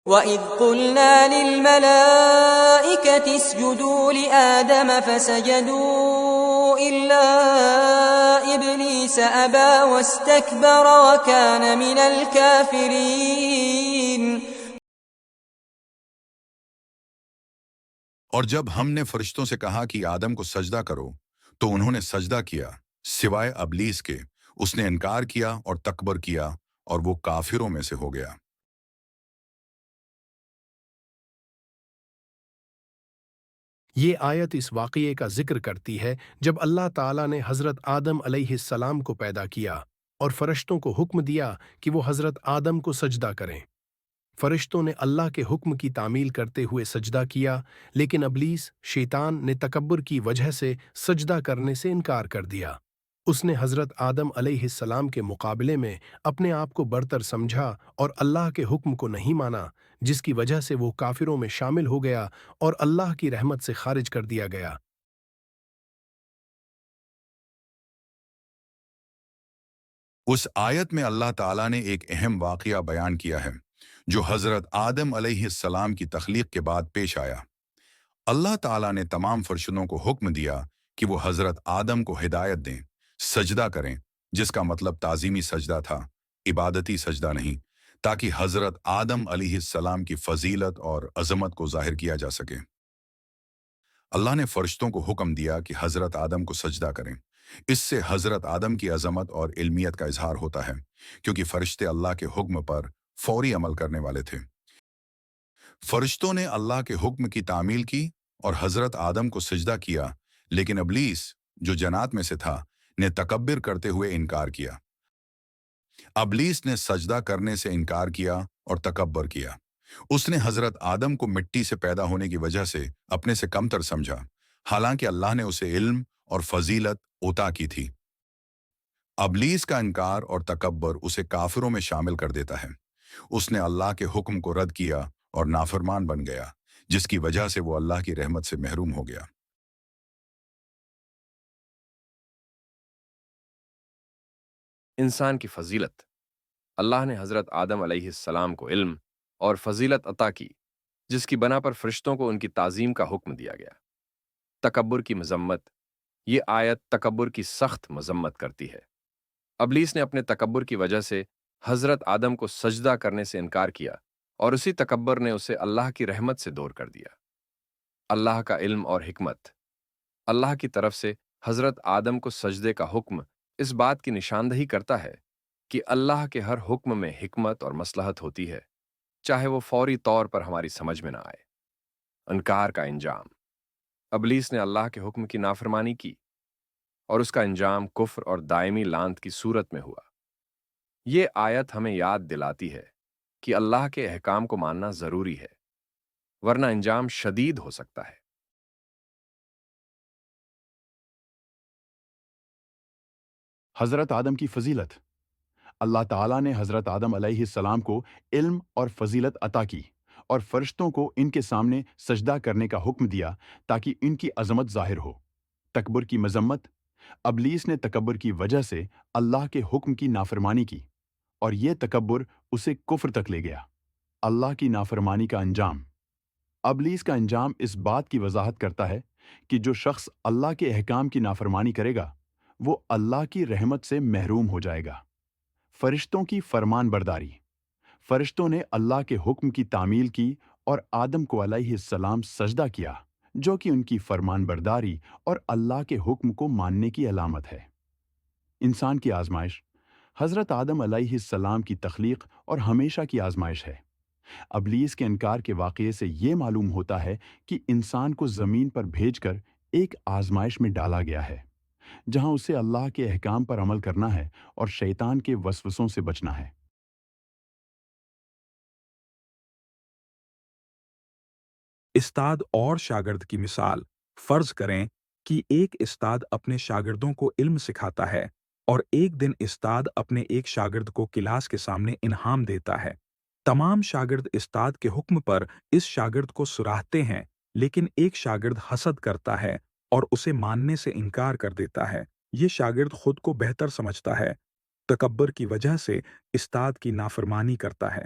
وَإِذْ قُلْنَا لِلْمَلَائِكَةِ اسْجُدُوا لِآدَمَ فَسَجَدُوا إِلَّا إِبْلِيسَ أَبَى وَاسْتَكْبَرَ وَكَانَ مِنَ الْكَافِرِينَ۔ اور جب ہم نے فرشتوں سے کہا کہ آدم کو سجدہ کرو تو انہوں نے سجدہ کیا سوائے ابلیس کے، اس نے انکار کیا اور تکبر کیا اور وہ کافروں میں سے ہو گیا۔ یہ آیت اس واقعے کا ذکر کرتی ہے جب اللہ تعالیٰ نے حضرت آدم علیہ السلام کو پیدا کیا اور فرشتوں کو حکم دیا کہ وہ حضرت آدم کو سجدہ کریں۔ فرشتوں نے اللہ کے حکم کی تعمیل کرتے ہوئے سجدہ کیا، لیکن ابلیس شیطان نے تکبر کی وجہ سے سجدہ کرنے سے انکار کر دیا۔ اس نے حضرت آدم علیہ السلام کے مقابلے میں اپنے آپ کو برتر سمجھا اور اللہ کے حکم کو نہیں مانا، جس کی وجہ سے وہ کافروں میں شامل ہو گیا اور اللہ کی رحمت سے خارج کر دیا گیا۔ اس آیت میں اللہ تعالیٰ نے ایک اہم واقعہ بیان کیا ہے جو حضرت آدم علیہ السلام کی تخلیق کے بعد پیش آیا۔ اللہ تعالیٰ نے تمام فرشتوں کو حکم دیا کہ وہ حضرت آدم کو ہدایت دیں، سجدہ کریں، جس کا مطلب تعظیمی سجدہ تھا، عبادتی سجدہ نہیں، تاکہ حضرت آدم علیہ السلام کی فضیلت اور عظمت کو ظاہر کیا جا سکے۔ اللہ نے فرشتوں کو حکم دیا کہ حضرت آدم کو سجدہ کریں۔ اس سے حضرت آدم کی عظمت اور علمیت کا اظہار ہوتا ہے، کیونکہ فرشتے اللہ کے حکم پر فوری عمل کرنے والے تھے۔ فرشتوں نے اللہ کے حکم کی تعمیل کی اور حضرت آدم کو سجدہ کیا، لیکن ابلیس جو جنات میں سے تھا نے تکبر کرتے ہوئے انکار کیا۔ ابلیس نے سجدہ کرنے سے انکار کیا اور تکبر کیا۔ اس نے حضرت آدم کو مٹی سے پیدا ہونے کی وجہ سے اپنے سے کمتر سمجھا، حالانکہ اللہ نے اسے علم اور فضیلت عطا کی تھی۔ ابلیس کا انکار اور تکبر اسے کافروں میں شامل کر دیتا ہے۔ اس نے اللہ کے حکم کو رد کیا اور نافرمان بن گیا، جس کی وجہ سے وہ اللہ کی رحمت سے محروم ہو گیا۔ انسان کی فضیلت۔ اللہ نے حضرت آدم علیہ السلام کو علم اور فضیلت عطا کی، جس کی بنا پر فرشتوں کو ان کی تعظیم کا حکم دیا گیا۔ تکبر کی مذمت۔ یہ آیت تکبر کی سخت مذمت کرتی ہے۔ ابلیس نے اپنے تکبر کی وجہ سے حضرت آدم کو سجدہ کرنے سے انکار کیا اور اسی تکبر نے اسے اللہ کی رحمت سے دور کر دیا۔ اللہ کا علم اور حکمت۔ اللہ کی طرف سے حضرت آدم کو سجدے کا حکم اس بات کی نشاندہی کرتا ہے کہ اللہ کے ہر حکم میں حکمت اور مصلحت ہوتی ہے، چاہے وہ فوری طور پر ہماری سمجھ میں نہ آئے۔ انکار کا انجام۔ ابلیس نے اللہ کے حکم کی نافرمانی کی اور اس کا انجام کفر اور دائمی لعنت کی صورت میں ہوا۔ یہ آیت ہمیں یاد دلاتی ہے کہ اللہ کے احکام کو ماننا ضروری ہے، ورنہ انجام شدید ہو سکتا ہے۔ حضرت آدم کی فضیلت۔ اللہ تعالیٰ نے حضرت آدم علیہ السلام کو علم اور فضیلت عطا کی اور فرشتوں کو ان کے سامنے سجدہ کرنے کا حکم دیا تاکہ ان کی عظمت ظاہر ہو۔ تکبر کی مذمت۔ ابلیس نے تکبر کی وجہ سے اللہ کے حکم کی نافرمانی کی اور یہ تکبر اسے کفر تک لے گیا۔ اللہ کی نافرمانی کا انجام۔ ابلیس کا انجام اس بات کی وضاحت کرتا ہے کہ جو شخص اللہ کے احکام کی نافرمانی کرے گا وہ اللہ کی رحمت سے محروم ہو جائے گا۔ فرشتوں کی فرمان برداری۔ فرشتوں نے اللہ کے حکم کی تعمیل کی اور آدم کو علیہ السلام سجدہ کیا، جو کہ ان کی فرمان برداری اور اللہ کے حکم کو ماننے کی علامت ہے۔ انسان کی آزمائش۔ حضرت آدم علیہ السلام کی تخلیق اور ہمیشہ کی آزمائش ہے۔ ابلیس کے انکار کے واقعے سے یہ معلوم ہوتا ہے کہ انسان کو زمین پر بھیج کر ایک آزمائش میں ڈالا گیا ہے، جہاں اسے اللہ کے احکام پر عمل کرنا ہے اور شیطان کے وسوسوں سے بچنا ہے۔ استاد اور شاگرد کی مثال۔ فرض کریں کہ ایک استاد اپنے شاگردوں کو علم سکھاتا ہے اور ایک دن استاد اپنے ایک شاگرد کو کلاس کے سامنے انعام دیتا ہے۔ تمام شاگرد استاد کے حکم پر اس شاگرد کو سراہتے ہیں، لیکن ایک شاگرد حسد کرتا ہے اور اسے ماننے سے انکار کر دیتا ہے۔ یہ شاگرد خود کو بہتر سمجھتا ہے، تکبر کی وجہ سے استاد کی نافرمانی کرتا ہے۔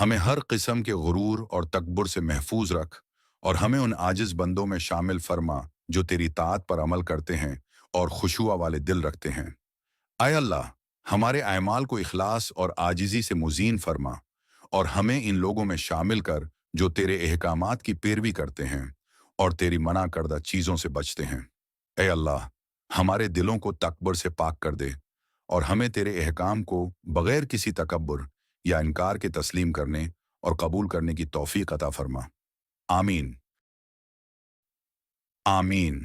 ہمیں ہر قسم کے غرور اور تکبر سے محفوظ رکھ اور ہمیں ان عاجز بندوں میں شامل فرما جو تیری طاعت پر عمل کرتے ہیں اور خشوع والے دل رکھتے ہیں۔ اے اللہ، ہمارے اعمال کو اخلاص اور عاجزی سے مزین فرما اور ہمیں ان لوگوں میں شامل کر جو تیرے احکامات کی پیروی کرتے ہیں اور تیری منع کردہ چیزوں سے بچتے ہیں۔ اے اللہ، ہمارے دلوں کو تکبر سے پاک کر دے اور ہمیں تیرے احکام کو بغیر کسی تکبر یا انکار کے تسلیم کرنے اور قبول کرنے کی توفیق عطا فرما۔ آمین۔ آمین۔